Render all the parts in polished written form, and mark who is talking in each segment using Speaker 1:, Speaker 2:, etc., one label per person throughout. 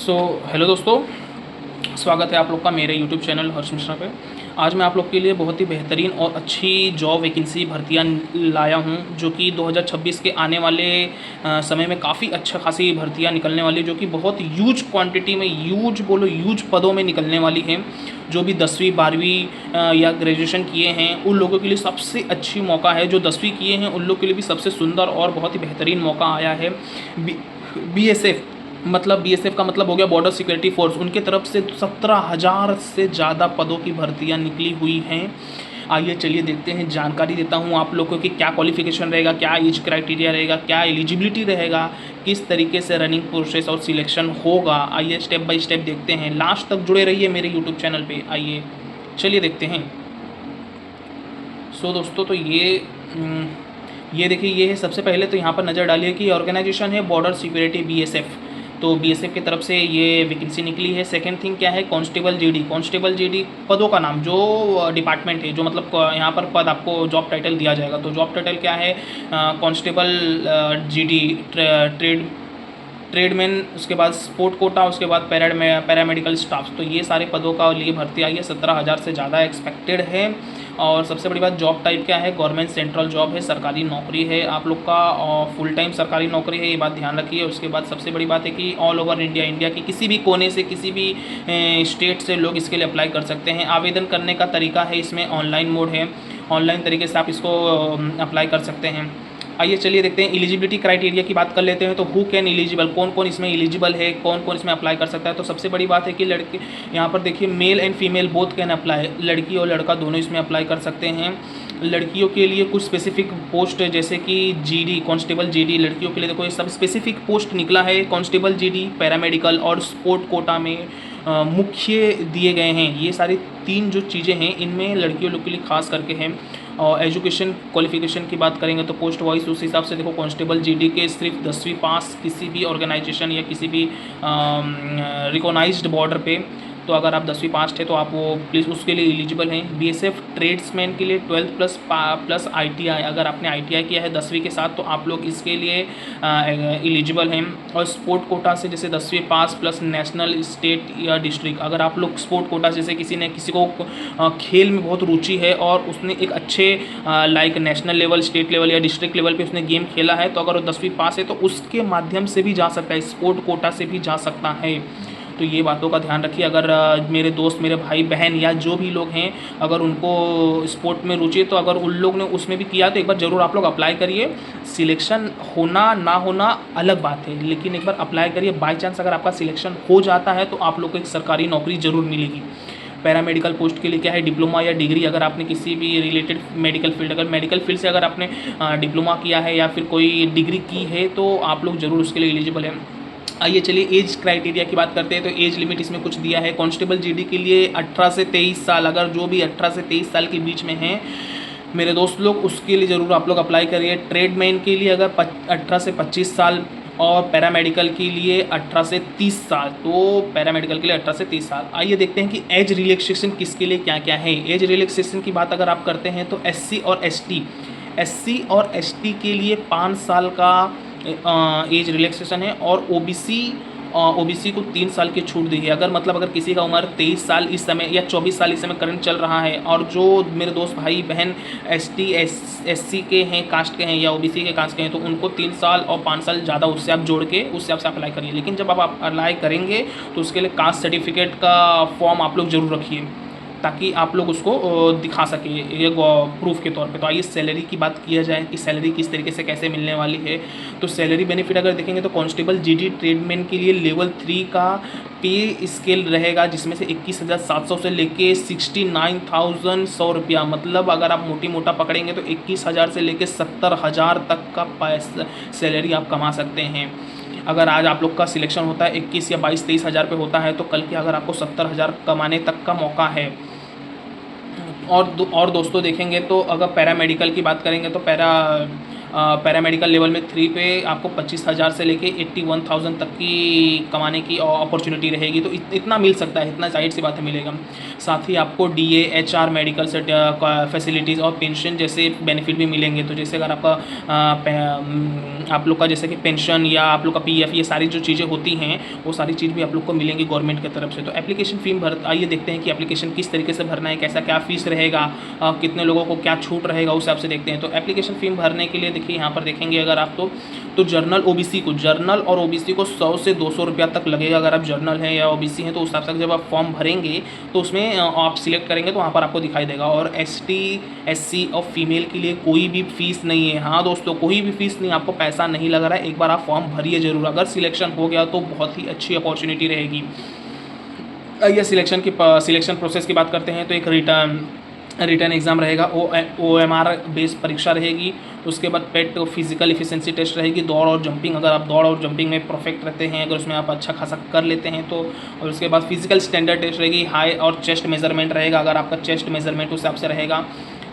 Speaker 1: So hello दोस्तों, स्वागत है आप लोग का मेरे यूट्यूब चैनल हर्ष मिश्रा पे। आज मैं आप लोग के लिए बहुत ही बेहतरीन और अच्छी जॉब वैकेंसी भर्तियां लाया हूं, जो कि 2026 के आने वाले समय में काफ़ी अच्छा खासी भर्तियां निकलने वाली, जो कि बहुत यूज क्वांटिटी में, यूज पदों में निकलने वाली हैं। जो भी 10वीं 12वीं या ग्रेजुएशन किए हैं उन लोगों के लिए सबसे अच्छी मौका है। जो 10वीं किए हैं उन लोग के लिए भी सबसे सुंदर और बहुत ही बेहतरीन मौका आया है। BSF मतलब BSF का मतलब हो गया बॉर्डर सिक्योरिटी फोर्स। उनके तरफ से 17,000 से ज़्यादा पदों की भर्तियां निकली हुई हैं। आइए चलिए देखते हैं, जानकारी देता हूं आप लोगों की क्या क्वालिफिकेशन रहेगा, क्या एज क्राइटेरिया रहेगा, क्या एलिजिबिलिटी रहेगा, किस तरीके से रनिंग प्रोसेस और सिलेक्शन होगा। आइए स्टेप बाय स्टेप देखते हैं। लास्ट तक जुड़े रहिए मेरे यूट्यूब चैनल पर। आइए चलिए देखते हैं। सो दोस्तों, तो ये देखिए, ये है सबसे पहले तो यहाँ पर नज़र डालिए कि ऑर्गेनाइजेशन है बॉर्डर सिक्योरिटी BSF। तो BSF की तरफ से ये वैकेंसी निकली है। सेकंड थिंग क्या है, कांस्टेबल GD पदों का नाम, जो डिपार्टमेंट है, जो मतलब यहाँ पर पद आपको जॉब टाइटल दिया जाएगा। तो जॉब टाइटल क्या है, कांस्टेबल GD ट्रेडमैन, उसके बाद स्पोर्ट कोटा, उसके बाद पैरामेडिकल स्टाफ। तो ये सारे पदों का लिए भर्ती आई है। 17,000 से ज़्यादा एक्सपेक्टेड है। और सबसे बड़ी बात, जॉब टाइप क्या है, गवर्नमेंट सेंट्रल जॉब है, सरकारी नौकरी है आप लोग का, और फुल टाइम सरकारी नौकरी है, ये बात ध्यान रखिए। उसके बाद सबसे बड़ी बात है कि ऑल ओवर इंडिया की किसी भी कोने से, किसी भी स्टेट से लोग इसके लिए अप्लाई कर सकते हैं। आवेदन करने का तरीका है, इसमें ऑनलाइन मोड है, ऑनलाइन तरीके से आप इसको अप्लाई कर सकते हैं। आइए चलिए देखते हैं एलिजिबिलिटी क्राइटेरिया की बात कर लेते हैं। तो हु कैन एलिजिबल, कौन कौन इसमें एलिजिबल है, कौन कौन इसमें अप्लाई कर सकता है। तो सबसे बड़ी बात है कि लड़के, यहाँ पर देखिए, male and female both can apply, लड़की और लड़का दोनों इसमें अप्लाई कर सकते हैं। लड़कियों के लिए कुछ स्पेसिफिक पोस्ट, जैसे कि GD, कांस्टेबल GD लड़कियों के लिए देखो, ये सब स्पेसिफिक पोस्ट निकला है। कांस्टेबल GD, पैरामेडिकल और स्पोर्ट कोटा में मुख्य दिए गए हैं। ये सारी 3 जो चीज़ें हैं, इनमें लड़कियों लोग के लिए खास करके हैं। और एजुकेशन क्वालिफिकेशन की बात करेंगे तो पोस्ट वाइज उस हिसाब से देखो, कांस्टेबल GD के सिर्फ 10वीं पास किसी भी ऑर्गेनाइजेशन या किसी भी रिकॉग्नाइज्ड बॉर्डर पे। तो अगर आप 10वीं पास थे तो आप वो प्लीज़ उसके लिए एलिजिबल हैं। BSF ट्रेड्समैन के लिए 12 प्लस ITI, अगर आपने ITI किया है 10वीं के साथ तो आप लोग इसके लिए एलिजिबल हैं। और स्पोर्ट कोटा से जैसे 10वीं पास प्लस नेशनल, स्टेट या डिस्ट्रिक्ट, अगर आप लोग स्पोर्ट कोटा जैसे किसी को खेल में बहुत रुचि है और उसने एक अच्छे like national level, state level या डिस्ट्रिक्ट लेवल पे उसने गेम खेला है, तो अगर वो 10वीं पास है तो उसके माध्यम से भी जा सकता है, स्पोर्ट कोटा से भी जा सकता है। तो ये बातों का ध्यान रखिए। अगर मेरे दोस्त, मेरे भाई बहन या जो भी लोग हैं, अगर उनको स्पोर्ट में रुचि है, तो अगर उन लोग ने उसमें भी किया तो एक बार ज़रूर आप लोग अप्लाई करिए। सिलेक्शन होना ना होना अलग बात है, लेकिन एक बार अप्लाई करिए। बाई चांस अगर आपका सिलेक्शन हो जाता है तो आप लोग को एक सरकारी नौकरी ज़रूर मिलेगी। पैरामेडिकल पोस्ट के लिए क्या है, डिप्लोमा या डिग्री, अगर आपने किसी भी रिलेटेड मेडिकल फील्ड, अगर मेडिकल फील्ड से अगर आपने डिप्लोमा किया है या फिर कोई डिग्री की है तो आप लोग ज़रूर उसके लिए एलिजिबल हैं। आइए चलिए एज क्राइटेरिया की बात करते हैं। तो एज लिमिट इसमें कुछ दिया है। कांस्टेबल GD के लिए 18 से 23 साल, अगर जो भी 18 से 23 साल के बीच में हैं मेरे दोस्त लोग, उसके लिए ज़रूर आप लोग अप्लाई करिए। ट्रेडमैन के लिए अगर 18 से 25 साल, और पैरामेडिकल के लिए 18 से 30 साल। तो पैरामेडिकल के लिए 18 से 30 साल। आइए देखते हैं कि एज रिलैक्सेशन किसके लिए क्या क्या है। एज रिलैक्सेशन की बात अगर आप करते हैं तो SC और ST के लिए 5 साल का एज रिलैक्सेशन है। और OBC को 3 साल की छूट दी है। अगर किसी का उम्र 23 साल इस समय या 24 साल इस समय करंट चल रहा है, और जो मेरे दोस्त भाई बहन ST SC के हैं, कास्ट के हैं, या OBC के कास्ट के हैं, तो उनको 3 साल और 5 साल ज़्यादा उससे आप जोड़ के उससे आप अप्लाई करिए। लेकिन जब आप अप्लाई करेंगे तो उसके लिए कास्ट सर्टिफिकेट का फॉर्म आप लोग ज़रूर रखिए, ताकि आप लोग उसको दिखा सकें ये प्रूफ के तौर पे। तो आइए सैलरी की बात किया जाए कि सैलरी किस तरीके से कैसे मिलने वाली है। तो सैलरी बेनिफिट अगर देखेंगे तो कांस्टेबल GD ट्रेडमैन के लिए लेवल 3 का पे स्केल रहेगा, जिसमें से 21,700 से लेके 69,100 रुपया, मतलब अगर आप मोटी मोटा पकड़ेंगे तो 21,000 से लेके 70,000 तक का पैसा सैलरी आप कमा सकते हैं। अगर आज आप लोग का सिलेक्शन होता है 21 या 22-23 हज़ार पे होता है, तो कल के अगर आपको 70,000 कमाने तक का मौका है। और दोस्तों देखेंगे तो अगर पैरामेडिकल की बात करेंगे तो पैरामेडिकल लेवल में 3 पे आपको 25,000 से लेके 81,000 तक की कमाने की अपॉर्चुनिटी रहेगी। तो इतना मिल सकता है, इतना जाहिर सी बात है मिलेगा। साथ ही आपको DA HR मेडिकल से फैसिलिटीज़ और पेंशन जैसे बेनिफिट भी मिलेंगे। तो जैसे अगर आपका आप लोग का जैसे कि पेंशन या आप लोग का PF, ये सारी जो चीज़ें होती हैं वो सारी चीज़ भी आप लोग को मिलेंगी गवर्नमेंट की तरफ से। तो एप्लीकेशन फीम आइए देखते हैं कि एप्लीकेशन किस तरीके से भरना है, कैसा क्या फीस रहेगा, कितने लोगों को क्या छूट रहेगा, उस हिसाब से देखते हैं। तो एप्लीकेशन फीम भरने के लिए देखिए यहाँ पर देखेंगे अगर आप तो जर्नल और OBC को 100 से 200 रुपया तक लगेगा। अगर आप जर्नल हैं या OBC हैं तो उस हिसाब से जब आप फॉर्म भरेंगे तो उसमें आप सिलेक्ट करेंगे तो वहाँ पर आपको दिखाई देगा। और ST SC और फीमेल के लिए कोई भी फीस नहीं है। हाँ दोस्तों, कोई भी फीस नहीं, आपको पैसा नहीं लग रहा है, एक बार आप फॉर्म भरिए ज़रूर। अगर सिलेक्शन हो गया तो बहुत ही अच्छी अपॉर्चुनिटी रहेगी। ये सिलेक्शन प्रोसेस की बात करते हैं तो एक रिटर्न एग्ज़ाम रहेगा, OMR बेस्ड परीक्षा रहेगी। उसके बाद पेट फिजिकल एफिशिएंसी टेस्ट रहेगी, दौड़ और जंपिंग। अगर आप दौड़ और जंपिंग में परफेक्ट रहते हैं, अगर उसमें आप अच्छा खासा कर लेते हैं तो। और उसके बाद फिजिकल स्टैंडर्ड टेस्ट रहेगी, हाई और चेस्ट मेजरमेंट रहेगा। अगर आपका चेस्ट मेजरमेंट उस हिसाब से रहेगा,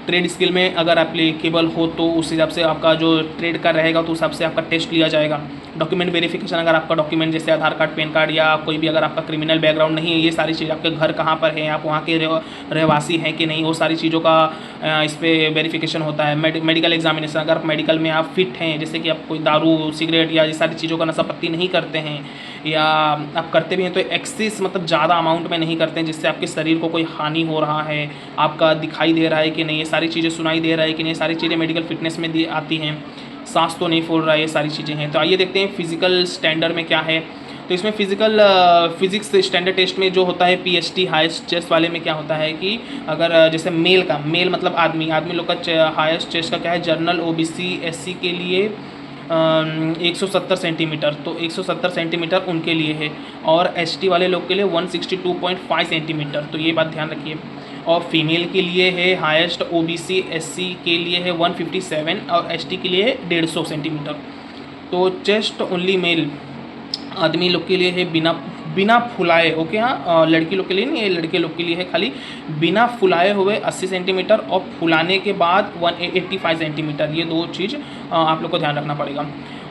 Speaker 1: ट्रेड स्किल में अगर एप्लीकेबल हो तो उस हिसाब से आपका जो ट्रेड का रहेगा तो उस हिसाब से आपका टेस्ट लिया जाएगा। डॉक्यूमेंट वेरिफिकेशन, अगर आपका डॉक्यूमेंट जैसे आधार कार्ड, पैन कार्ड या कोई भी अगर आपका क्रिमिनल बैकग्राउंड नहीं है, ये सारी चीज़, आपके घर कहाँ पर है, आप वहाँ के रहवासी हैं कि नहीं, वो सारी चीज़ों का इस पर वेरिफिकेशन होता है। मेडिकल एग्जामिनेशन, अगर मेडिकल में आप फिट हैं, जैसे कि आप कोई दारू सिगरेट या ये सारी चीज़ों का नशापत्ती नहीं करते हैं, या आप करते भी हैं तो एक्सेस मतलब ज़्यादा अमाउंट में नहीं करते हैं जिससे आपके शरीर को कोई हानि हो रहा है, आपका दिखाई दे रहा है कि नहीं, ये सारी चीज़ें सुनाई दे रहा है कि नहीं, सारी चीज़ें मेडिकल फिटनेस में आती हैं, सांस तो नहीं फूल रहा है, ये सारी चीज़ें हैं। तो आइए देखते हैं फिजिकल स्टैंडर्ड में क्या है। तो इसमें फिजिक्स स्टैंडर्ड टेस्ट में जो होता है PST हाईएस्ट चेस्ट वाले में क्या होता है कि अगर जैसे मेल मतलब आदमी लोग का हाईएस्ट चेस्ट का क्या है, जर्नल OBC SC के लिए 170 सेंटीमीटर, तो 170 सेंटीमीटर उनके लिए है। और ST वाले लोग के लिए 162.5 सेंटीमीटर, तो ये बात ध्यान रखिए। और फीमेल के लिए है हाईएस्ट OBC SC के लिए है 157 और ST के लिए है 150 सेंटीमीटर। तो चेस्ट ओनली मेल आदमी लोग के लिए है बिना फुलाए, ओके। हाँ, लड़की लोग के लिए नहीं, ये लड़के लोग के लिए है खाली बिना फुलाए हुए 80 सेंटीमीटर और फुलाने के बाद 185 सेंटीमीटर। ये दो चीज़ आप लोग को ध्यान रखना पड़ेगा।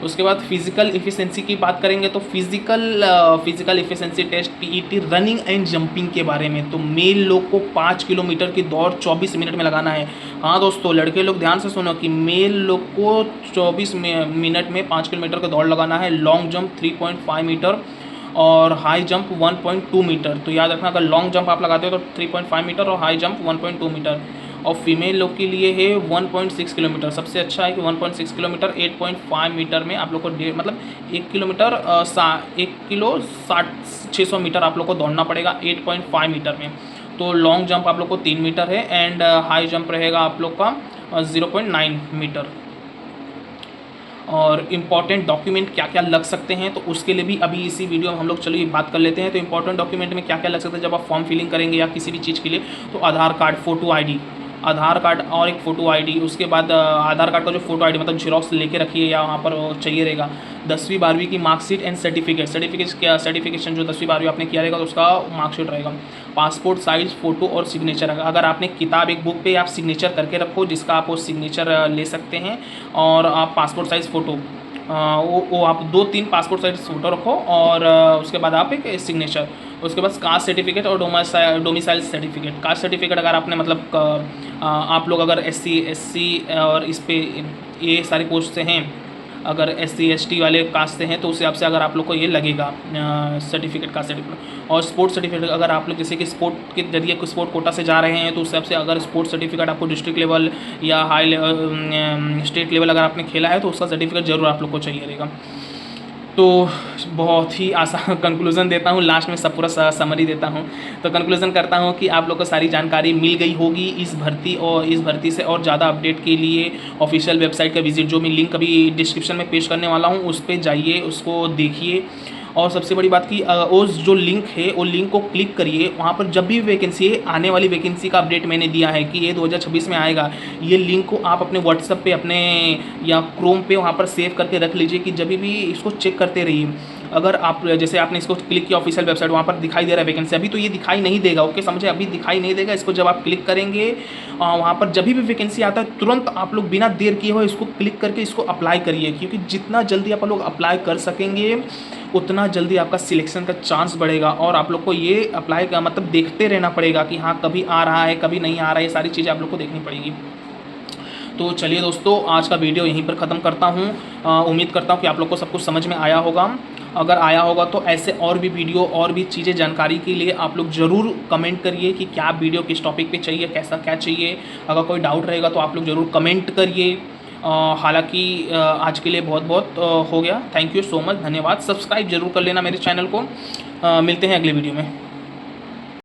Speaker 1: उसके बाद फिजिकल एफिशिएंसी की बात करेंगे तो physical efficiency test PET running and jumping के बारे में। तो मेल लोग को 5 किलोमीटर की दौड़ 24 मिनट में लगाना है। हाँ दोस्तों, लड़के लोग ध्यान से सुनो कि मेल लोग को 24 मिनट में 5 किलोमीटर का दौड़ लगाना है। लॉन्ग जंप 3.5 मीटर और हाई जंप 1.2 मीटर। तो याद रखना, अगर लॉन्ग जंप आप लगाते हो तो 3.5 मीटर और हाई जंप 1.2 मीटर। और फीमेल लोग के लिए है 1.6 किलोमीटर। सबसे अच्छा है कि 1.6 किलोमीटर 8.5 मीटर में आप लोग को मतलब 1 किलोमीटर 1 किलो 600 मीटर आप लोग को दौड़ना पड़ेगा 8.5 मीटर में। तो लॉन्ग जंप आप लोग को 3 मीटर है एंड हाई जंप रहेगा आप लोग का 0.9 मीटर। और इम्पॉर्टेंट डॉक्यूमेंट क्या क्या लग सकते हैं तो उसके लिए भी अभी इसी वीडियो में हम लोग चलिए बात कर लेते हैं। तो इम्पॉर्टेंट डॉक्यूमेंट में क्या क्या लग सकता है जब आप फॉर्म फिलिंग करेंगे या किसी भी चीज़ के लिए, तो आधार कार्ड, फ़ोटो ID, आधार कार्ड और एक फ़ोटो ID। उसके बाद आधार कार्ड का जो फ़ोटो ID मतलब जीरोक्स लेके रखिए या वहाँ पर चाहिए रहेगा। 10वीं 12वीं की मार्कशीट एंड सर्टिफिकेशन जो 10वीं 12वीं आपने किया रहेगा तो उसका मार्कशीट रहेगा। पासपोर्ट साइज़ फ़ोटो और सिग्नेचर, अगर आपने किताब एक बुक पे आप सिग्नेचर करके रखो जिसका आप वो सिग्नेचर ले सकते हैं। और आप पासपोर्ट साइज़ फ़ोटो वो आप 2-3 पासपोर्ट साइज फ़ोटो रखो और उसके बाद आप एक सिग्नेचर। उसके बाद कास्ट सर्टिफिकेट और डोमिसाइल सर्टिफिकेट। कास्ट सर्टिफिकेट अगर आपने मतलब आप लोग अगर SC SC और इस पे ये सारे पोस्ट से हैं, अगर SC ST वाले कास्ट से हैं तो उस हिसाब से अगर आप लोग को ये लगेगा सर्टिफिकेट, कास्ट सर्टिफिकेट। और स्पोर्ट्स सर्टिफिकेट, अगर आप लोग जैसे कि स्पोर्ट के जरिए स्पोर्ट कोटा से जा रहे हैं तो उस हिसाब से अगर स्पोर्ट्स सर्टिफिकेट आपको डिस्ट्रिक्ट लेवल या हाई लेवल स्टेट लेवल अगर आपने खेला है तो उसका सर्टिफिकेट ज़रूर आप लोग को चाहिए रहेगा। तो बहुत ही आसान कंक्लूज़न देता हूँ, लास्ट में सब पूरा समरी देता हूँ। तो कंक्लूज़न करता हूँ कि आप लोग को सारी जानकारी मिल गई होगी इस भर्ती से। और ज़्यादा अपडेट के लिए ऑफिशियल वेबसाइट का विजिट, जो मैं लिंक अभी डिस्क्रिप्शन में पेश करने वाला हूँ, उस पर जाइए, उसको देखिए। और सबसे बड़ी बात कि वो जो लिंक है वो लिंक को क्लिक करिए। वहाँ पर जब भी वैकेंसी आने वाली वैकेंसी का अपडेट मैंने दिया है कि ये 2026 में आएगा, ये लिंक को आप अपने व्हाट्सएप पे अपने या क्रोम पे वहाँ पर सेव करके रख लीजिए कि जब भी इसको चेक करते रहिए। अगर आप जैसे आपने इसको क्लिक किया ऑफिशियल वेबसाइट, वहाँ पर दिखाई दे रहा है वैकेंसी, अभी तो ये दिखाई नहीं देगा, ओके समझे, अभी दिखाई नहीं देगा। इसको जब आप क्लिक करेंगे वहाँ पर जब भी वैकेंसी आता है तुरंत आप लोग बिना देर किए हुए इसको क्लिक करके इसको अप्लाई करिए, क्योंकि जितना जल्दी आप लोग अप्लाई कर सकेंगे उतना जल्दी आपका सिलेक्शन का चांस बढ़ेगा। और आप लोग को ये अप्लाई का मतलब देखते रहना पड़ेगा कि हाँ कभी आ रहा है कभी नहीं आ रहा है, ये सारी चीज़ें आप लोग को देखनी पड़ेगी। तो चलिए दोस्तों, आज का वीडियो यहीं पर ख़त्म करता हूँ। उम्मीद करता हूँ कि आप लोग को सब कुछ समझ में आया होगा। अगर आया होगा तो ऐसे और भी वीडियो और भी चीज़ें जानकारी के लिए आप लोग ज़रूर कमेंट करिए कि क्या वीडियो किस टॉपिक पे चाहिए, कैसा क्या चाहिए। अगर कोई डाउट रहेगा तो आप लोग ज़रूर कमेंट करिए। हालांकि आज के लिए बहुत बहुत हो गया। थैंक यू सो मच, धन्यवाद। सब्सक्राइब जरूर कर लेना मेरे चैनल को। मिलते हैं अगले वीडियो में।